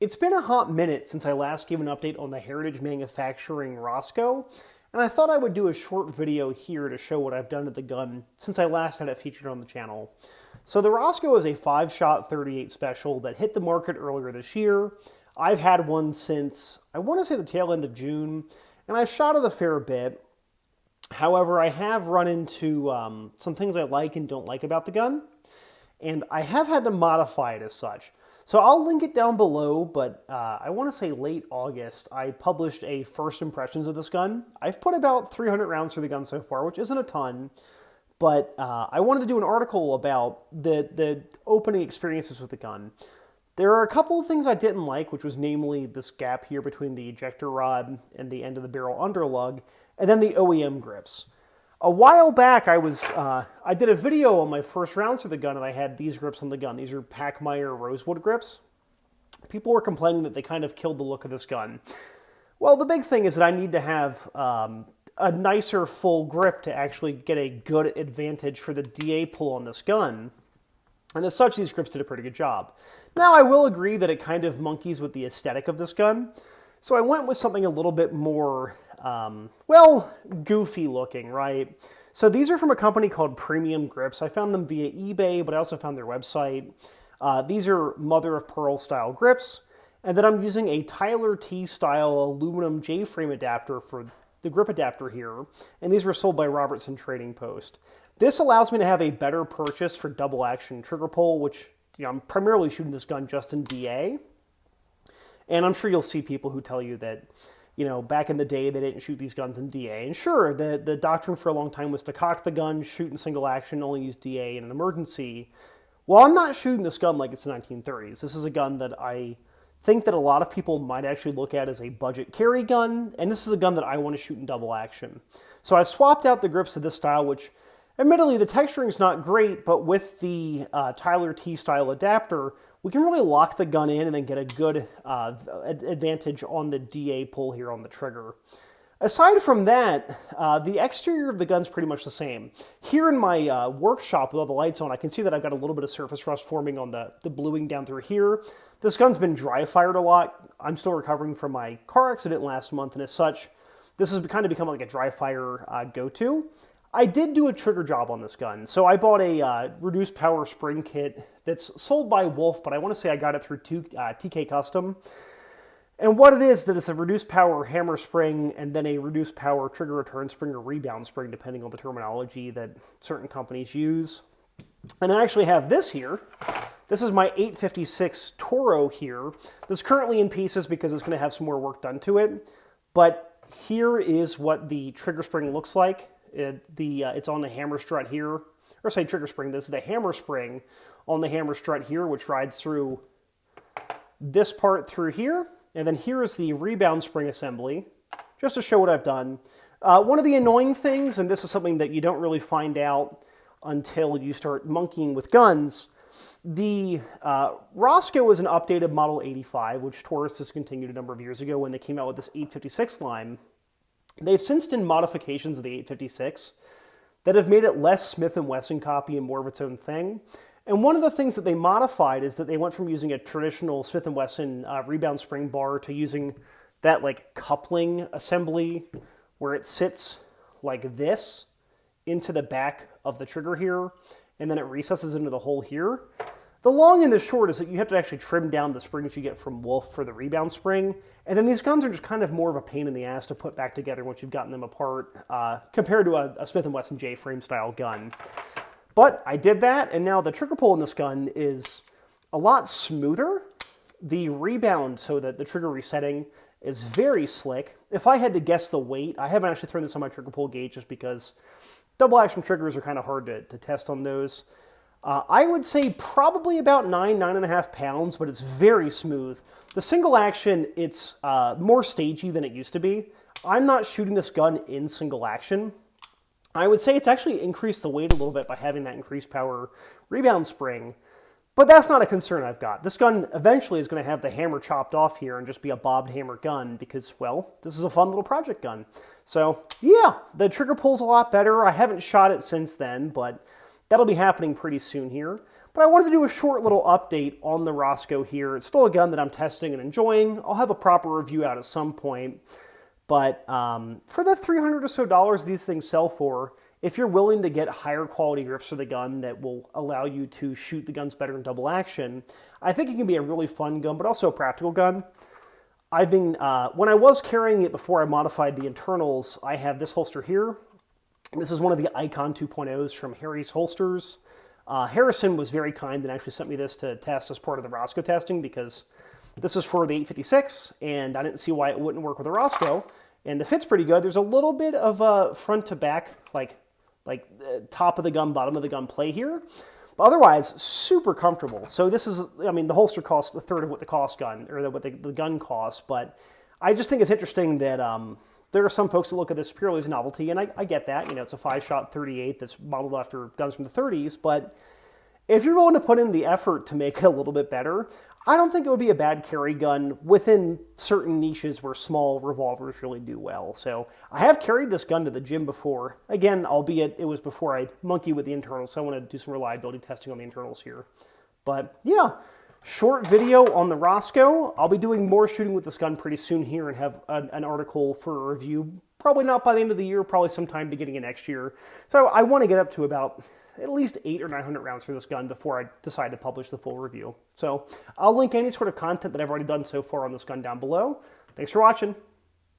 It's been a hot minute since I last gave an update on the Heritage Manufacturing Rosco, and I thought I would do a short video here to show what I've done to the gun since I last had it featured on the channel. So the Rosco is a 5-shot 38 special that hit the market earlier this year. I've had one since, I want to say the tail end of June, and I've shot it a fair bit. However, I have run into some things I like and don't like about the gun, and I have had to modify it as such. So I'll link it down below, but I want to say late August, I published a first impressions of this gun. I've put about 300 rounds through the gun so far, which isn't a ton, but I wanted to do an article about the opening experiences with the gun. There are a couple of things I didn't like, which was namely this gap here between the ejector rod and the end of the barrel underlug, and then the OEM grips. A while back, I did a video on my first rounds for the gun, and I had these grips on the gun. These are Pachmayr rosewood grips. People were complaining that they kind of killed the look of this gun. Well, the big thing is that I need to have a nicer full grip to actually get a good advantage for the DA pull on this gun. And as such, these grips did a pretty good job. Now, I will agree that it kind of monkeys with the aesthetic of this gun. So I went with something a little bit more, well, goofy looking, right? So these are from a company called Premium Grips. I found them via eBay, but I also found their website. These are mother of pearl style grips. And then I'm using a Tyler T style aluminum J-frame adapter for the grip adapter here. And these were sold by Robertson Trading Post. This allows me to have a better purchase for double action trigger pull, which I'm primarily shooting this gun just in DA. And I'm sure you'll see people who tell you that, back in the day, they didn't shoot these guns in DA. And sure, the doctrine for a long time was to cock the gun, shoot in single action, only use DA in an emergency. Well, I'm not shooting this gun like it's the 1930s. This is a gun that I think that a lot of people might actually look at as a budget carry gun, and this is a gun that I want to shoot in double action. So I've swapped out the grips to this style, which, admittedly, the texturing is not great, but with the Tyler T style adapter, we can really lock the gun in and then get a good advantage on the DA pull here on the trigger. Aside from that, the exterior of the gun's pretty much the same. Here in my workshop with all the lights on, I can see that I've got a little bit of surface rust forming on the bluing down through here. This gun's been dry fired a lot. I'm still recovering from my car accident last month, and as such, this has kind of become like a dry fire go-to. I did do a trigger job on this gun. So I bought a reduced power spring kit that's sold by Wolf, but I want to say I got it through TK Custom. And what it is, that it's a reduced power hammer spring and then a reduced power trigger return spring or rebound spring, depending on the terminology that certain companies use. And I actually have this here. This is my 856 Toro here. This is currently in pieces because it's going to have some more work done to it. But here is what the trigger spring looks like. It's on the hammer strut here, or say trigger spring. This is the hammer spring on the hammer strut here, which rides through this part through here. And then here is the rebound spring assembly, just to show what I've done. One of the annoying things, and this is something that you don't really find out until you start monkeying with guns, the Rosco is an updated Model 85, which Taurus discontinued a number of years ago when they came out with this 856 line. They've since done modifications of the 856 that have made it less Smith & Wesson copy and more of its own thing. And one of the things that they modified is that they went from using a traditional Smith & Wesson rebound spring bar to using that coupling assembly where it sits like this into the back of the trigger here, and then it recesses into the hole here. The long and the short is that you have to actually trim down the springs you get from Wolf for the rebound spring, and then these guns are just kind of more of a pain in the ass to put back together once you've gotten them apart compared to a Smith & Wesson J-frame style gun. But I did that, and now the trigger pull in this gun is a lot smoother. The rebound, so that the trigger resetting, is very slick. If I had to guess the weight, I haven't actually thrown this on my trigger pull gauge just because double action triggers are kind of hard to test on those. I would say probably about 9.5 pounds, but it's very smooth. The single action, it's more stagey than it used to be. I'm not shooting this gun in single action. I would say it's actually increased the weight a little bit by having that increased power rebound spring, but that's not a concern I've got. This gun eventually is going to have the hammer chopped off here and just be a bobbed hammer gun because, well, this is a fun little project gun. So, yeah, the trigger pull's a lot better. I haven't shot it since then, but that'll be happening pretty soon here. But I wanted to do a short little update on the Roscoe here. It's still a gun that I'm testing and enjoying. I'll have a proper review out at some point. But for the $300 or so these things sell for, if you're willing to get higher quality grips for the gun that will allow you to shoot the guns better in double action, I think it can be a really fun gun, but also a practical gun. I've been, when I was carrying it before I modified the internals, I have this holster here. This is one of the Icon 2.0s from Harry's Holsters. Harrison was very kind and actually sent me this to test as part of the Roscoe testing because this is for the 856, and I didn't see why it wouldn't work with a Roscoe. And the fit's pretty good. There's a little bit of a front to back, like top of the gun, bottom of the gun play here. But otherwise, super comfortable. So this is, I mean, the holster costs a third of what the gun costs, but I just think it's interesting that there are some folks that look at this purely as novelty, and I get that. You know, it's a 5-shot 38 that's modeled after guns from the 30s, but if you're willing to put in the effort to make it a little bit better, I don't think it would be a bad carry gun within certain niches where small revolvers really do well. So I have carried this gun to the gym before. Again, albeit it was before I monkeyed with the internals, so I want to do some reliability testing on the internals here. But yeah, short video on the Roscoe. I'll be doing more shooting with this gun pretty soon here and have an article for a review. Probably not by the end of the year, probably sometime beginning of next year. So I want to get up to about at least 800 or 900 rounds for this gun before I decide to publish the full review. So I'll link any sort of content that I've already done so far on this gun down below. Thanks for watching.